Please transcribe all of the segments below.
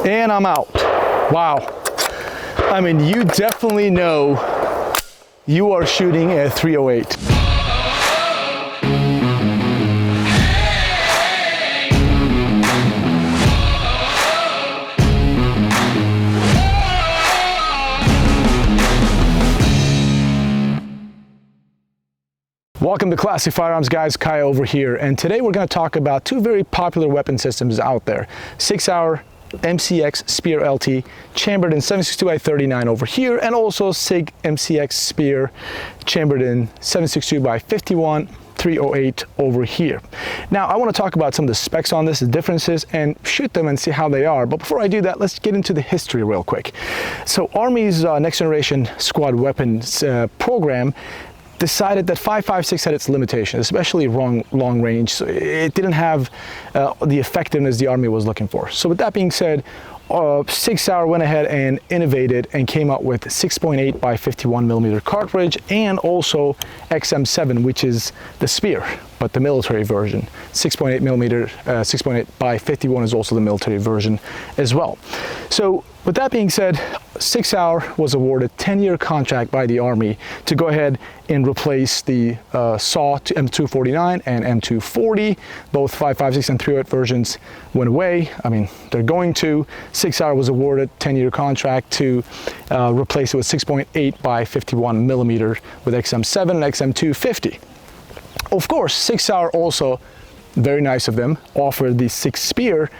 And I'm out. Wow. I mean, you definitely know you are shooting a 308. Welcome to Classic Firearms, guys. Kai over here, and today we're going to talk about two very popular weapon systems out there. SIG MCX Spear LT, chambered in 7.62x39 over here, and also SIG MCX Spear, chambered in 7.62x51 308 over here. Now, I want to talk about some of the specs on this, the differences, and shoot them and see how they are. But before I do that, let's get into the history real quick. So Army's Next Generation Squad Weapons program decided that 5.56 had its limitations, especially long range. So it didn't have the effectiveness the Army was looking for. So with that being said, Sig Sauer went ahead and innovated and came up with 6.8 by 51 millimeter cartridge, and also XM7, which is the Spear, but the military version. 6.8 millimeter, 6.8 by 51 is also the military version as well. So with that being said, Sig Sauer was awarded a 10-year contract by the Army to go ahead and replace the SAW M249 and M240. Both 5.56 and 308 versions went away. I mean, they're going to. Sig Sauer was awarded a 10-year contract to replace it with 6.8 by 51 millimeter with XM7 and XM250. Of course, Sig Sauer also, very nice of them, offered the SIG Spear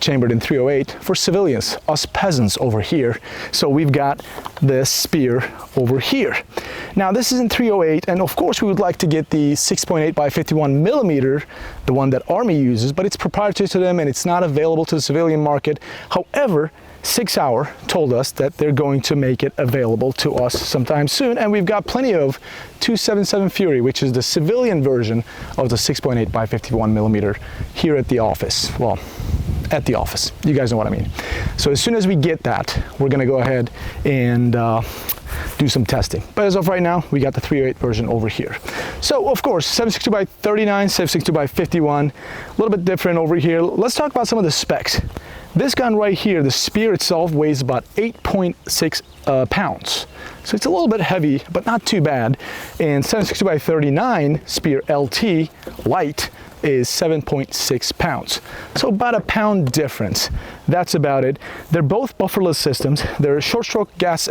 chambered in 308 for civilians, us peasants over here. So we've got the Spear over here. Now this is in 308, and of course we would like to get the 6.8 by 51 millimeter, the one that Army uses, but it's proprietary to them and it's not available to the civilian market. However, Sig Sauer told us that they're going to make it available to us sometime soon, and we've got plenty of 277 Fury, which is the civilian version of the 6.8 by 51 millimeter here at the office. Well, at the office, you guys know what I mean. So as soon as we get that, we're gonna go ahead and do some testing. But as of right now, we got the 308 version over here. So of course, 7.62 by 39, 7.62 by 51, a little bit different over here. Let's talk about some of the specs. This gun right here, the Spear itself, weighs about 8.6 pounds. So it's a little bit heavy, but not too bad. And 7.62 by 39 Spear LT light is 7.6 pounds. So about a pound difference. That's about it. They're both bufferless systems. They're a short stroke gas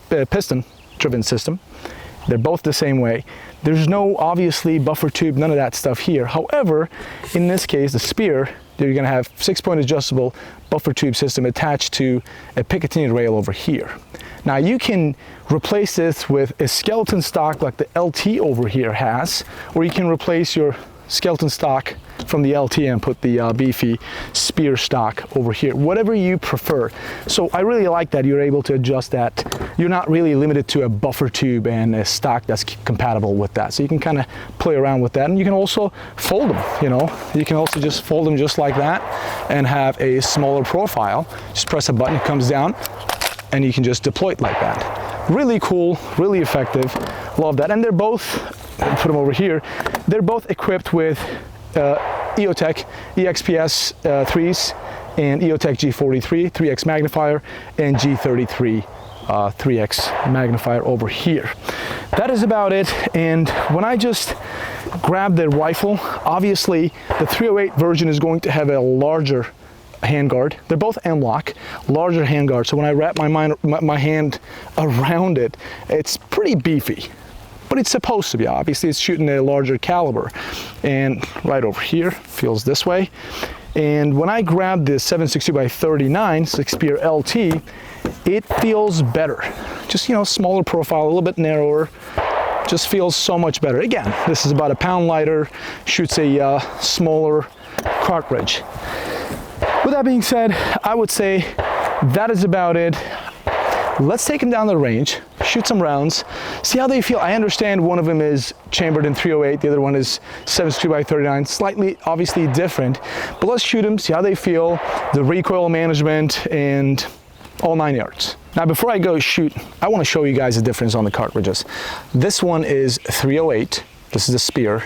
piston driven system. They're both the same way. There's no, obviously, buffer tube, none of that stuff here. However, in this case, the Spear, you're gonna have 6-point adjustable buffer tube system attached to a Picatinny rail over here. Now you can replace this with a skeleton stock like the LT over here has, or you can replace your skeleton stock from the LT and put the beefy Spear stock over here, whatever you prefer. So I really like that you're able to adjust that. You're not really limited to a buffer tube and a stock that's compatible with that. So you can kind of play around with that, and you can also fold them, you know. You can also just fold them just like that and have a smaller profile. Just press a button, it comes down, and you can just deploy it like that. Really cool, really effective. Love that. And they're both, put them over here, they're both equipped with EOTech EXPS 3s and EOTech G43 3x magnifier and G33 3x magnifier over here. That is about it. And when I just grab the rifle, obviously the 308 version is going to have a larger handguard. They're both M-LOK, larger handguard. So when I wrap my hand around it, it's pretty beefy. But it's supposed to be. Obviously it's shooting a larger caliber. And right over here feels this way. And when I grab this 7.62 by 39 SIG Spear LT, it feels better. Just, you know, smaller profile, a little bit narrower, just feels so much better. Again, this is about a pound lighter, shoots a smaller cartridge. With that being said, I would say that is about it. Let's take them down the range, shoot some rounds, see how they feel. I understand one of them is chambered in 308, the other one is 7.62 by 39, slightly obviously different, but let's shoot them, see how they feel, the recoil management, and all 9 yards. Now before I go shoot, I want to show you guys the difference on the cartridges. This one is 308, this is the Spear,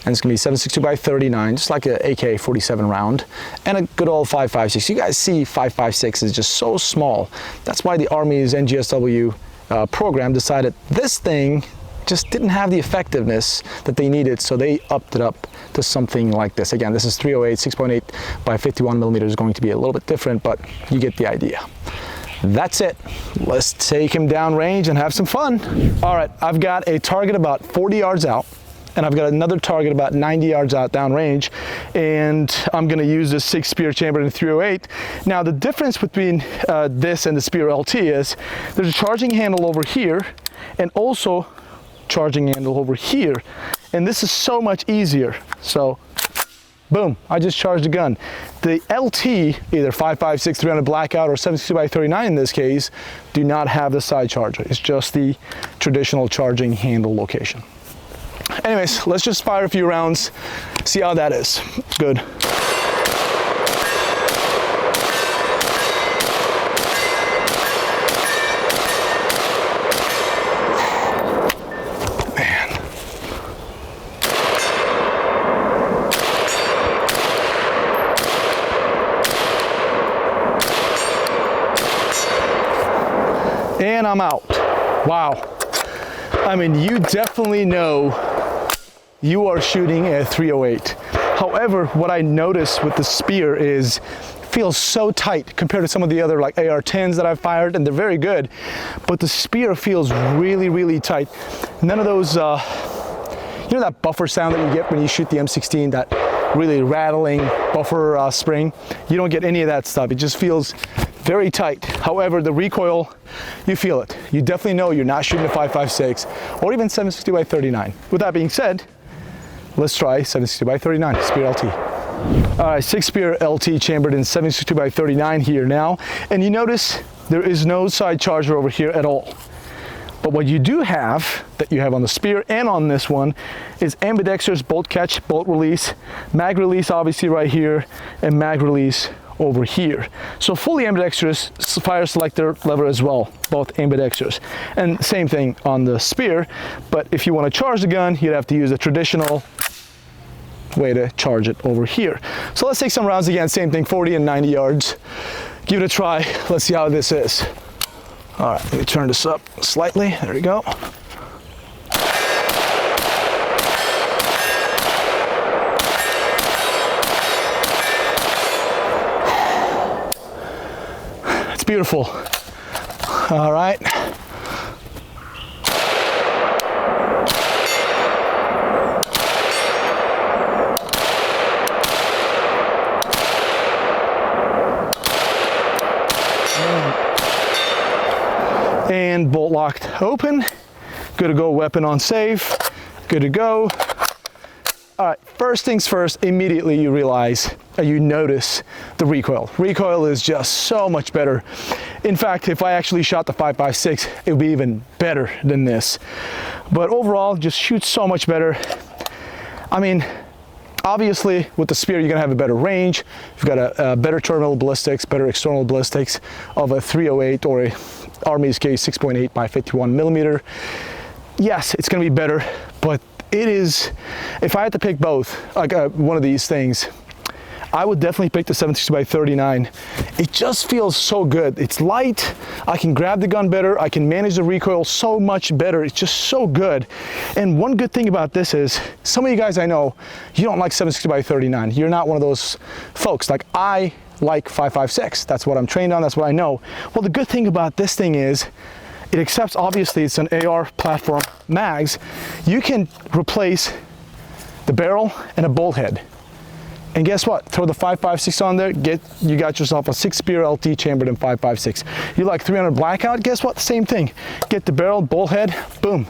and it's gonna be 7.62 by 39, just like a AK-47 round, and a good old 5.56. You guys see 5.56 is just so small. That's why the Army's NGSW program decided this thing just didn't have the effectiveness that they needed, so they upped it up to something like this. Again, this is 308, 6.8 by 51 millimeters, is going to be a little bit different, but you get the idea. That's it. Let's take him down range and have some fun. All right, I've got a target about 40 yards out, and I've got another target about 90 yards out downrange, and I'm gonna use the Sig Spear chambered in 308. Now, the difference between this and the Spear LT is there's a charging handle over here, and also charging handle over here, and this is so much easier. So boom, I just charged the gun. The LT, either 5.56 300 blackout or 7.62 by 39 in this case, do not have the side charger. It's just the traditional charging handle location. Anyways, let's just fire a few rounds, see how that is. Good. And I'm out. Wow. I mean, you definitely know you are shooting a 308. However, what I noticed with the Spear is it feels so tight compared to some of the other like AR-10s that I've fired, and they're very good, but the Spear feels really, really tight. None of those, you know that buffer sound that you get when you shoot the M16, that really rattling buffer spring? You don't get any of that stuff. It just feels very tight. However, the recoil, you feel it. You definitely know you're not shooting a 5.56 or even 7.62 by 39. With that being said, let's try 7.62 by 39 Spear LT. All right, Sig Spear LT chambered in 7.62 by 39 here now, and you notice there is no side charger over here at all. But what you do have, that you have on the Spear and on this one, is ambidextrous bolt catch, bolt release, mag release obviously right here, and mag release over here. So fully ambidextrous fire selector lever as well, both ambidextrous. And same thing on the Spear, but if you want to charge the gun, you'd have to use a traditional way to charge it over here. So let's take some rounds again, same thing, 40 and 90 yards. Give it a try, let's see how this is. All right, let me turn this up slightly, there we go. Beautiful. All right. And bolt locked open. Good to go, weapon on safe. Good to go. All right, first things first, immediately you realize, you notice the recoil. Recoil is just so much better. In fact, if I actually shot the 5.56, it would be even better than this. But overall, just shoots so much better. I mean, obviously, with the Spear, you're gonna have a better range. You've got a better terminal ballistics, better external ballistics of a 308 or a Army's case 6.8 by 51 millimeter. Yes, it's gonna be better, but it is, if I had to pick both, like one of these things, I would definitely pick the 7.62 by 39. It just feels so good. It's light, I can grab the gun better, I can manage the recoil so much better. It's just so good. And one good thing about this is, some of you guys I know, you don't like 7.62 by 39. You're not one of those folks. Like, I like 5.56. That's what I'm trained on, that's what I know. Well, the good thing about this thing is, it accepts, obviously it's an AR platform mags. You can replace the barrel and a bolt head. And guess what? Throw the 5.56 on there, you got yourself a Sig Spear LT chambered in 5.56. You like 300 blackout? Guess what? Same thing. Get the barrel, bolt head, boom.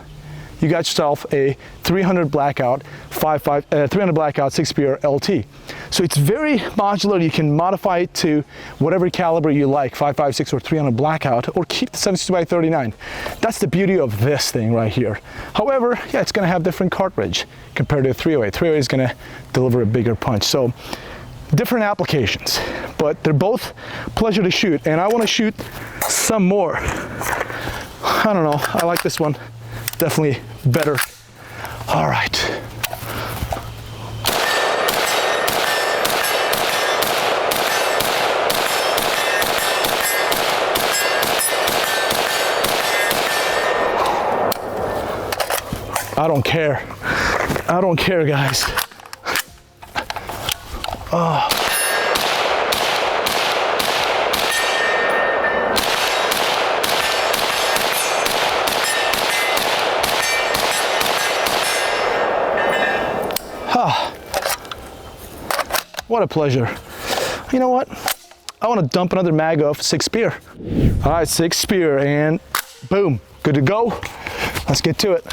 You got yourself a 300 blackout 300 blackout Sig Spear LT. So it's very modular. You can modify it to whatever caliber you like, 5.56 or 300 blackout, or keep the 7.62 by 39. That's the beauty of this thing right here. However, yeah, it's going to have different cartridge compared to a 308. 308 is going to deliver a bigger punch. So different applications, but they're both pleasure to shoot, and I want to shoot some more. I don't know, I like this one definitely better. All right, I don't care. I don't care, guys. Oh. Ah. What a pleasure. You know what? I want to dump another mag off Sig Spear. All right, Sig Spear, and boom, good to go. Let's get to it.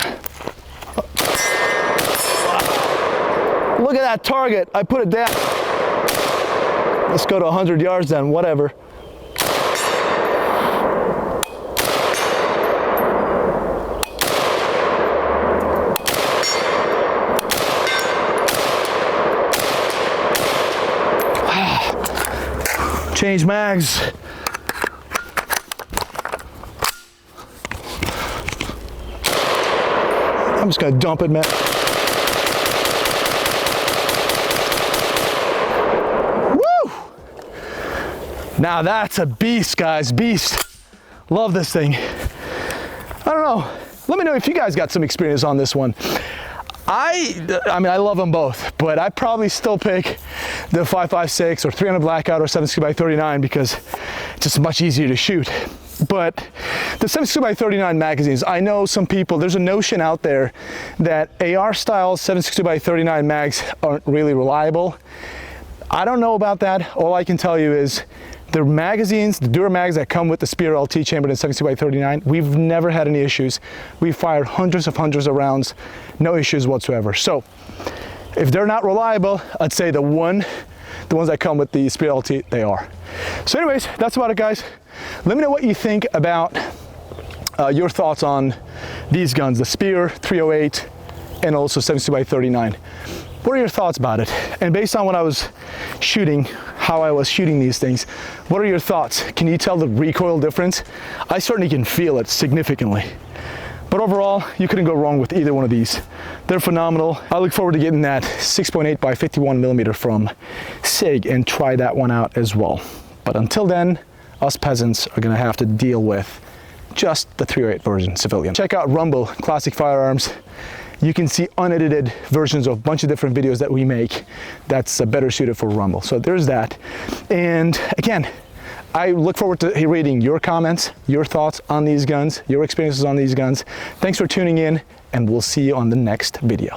Look at that target. I put it down. Let's go to 100 yards then, whatever. Change mags. I'm just gonna dump it, man. Woo! Now that's a beast, guys, beast. Love this thing. I don't know. Let me know if you guys got some experience on this one. I mean, I love them both, but I probably still pick the 5.56 or 300 blackout or 7.62x39 because it's just much easier to shoot. But the 7.62x39 magazines, I know some people, there's a notion out there that AR style 7.62x39 mags aren't really reliable. I don't know about that. All I can tell you is the magazines, the Dura mags that come with the Spear LT chambered in 7.62x39, we've never had any issues. We've fired hundreds of rounds, no issues whatsoever. So if they're not reliable, I'd say the ones that come with the Spear LT, they are. So anyways, that's about it, guys. Let me know what you think about your thoughts on these guns, the Spear 308 and also 7.62x39. What are your thoughts about it? And based on what I was shooting, how I was shooting these things, what are your thoughts? Can you tell the recoil difference? I certainly can feel it significantly. But overall, you couldn't go wrong with either one of these. They're phenomenal. I look forward to getting that 6.8 by 51 millimeter from Sig and try that one out as well. But until then, us peasants are gonna have to deal with just the 308 version civilian. Check out Rumble Classic Firearms. You can see unedited versions of a bunch of different videos that we make that's better suited for Rumble. So there's that. And again, I look forward to reading your comments, your thoughts on these guns, your experiences on these guns. Thanks for tuning in, and we'll see you on the next video.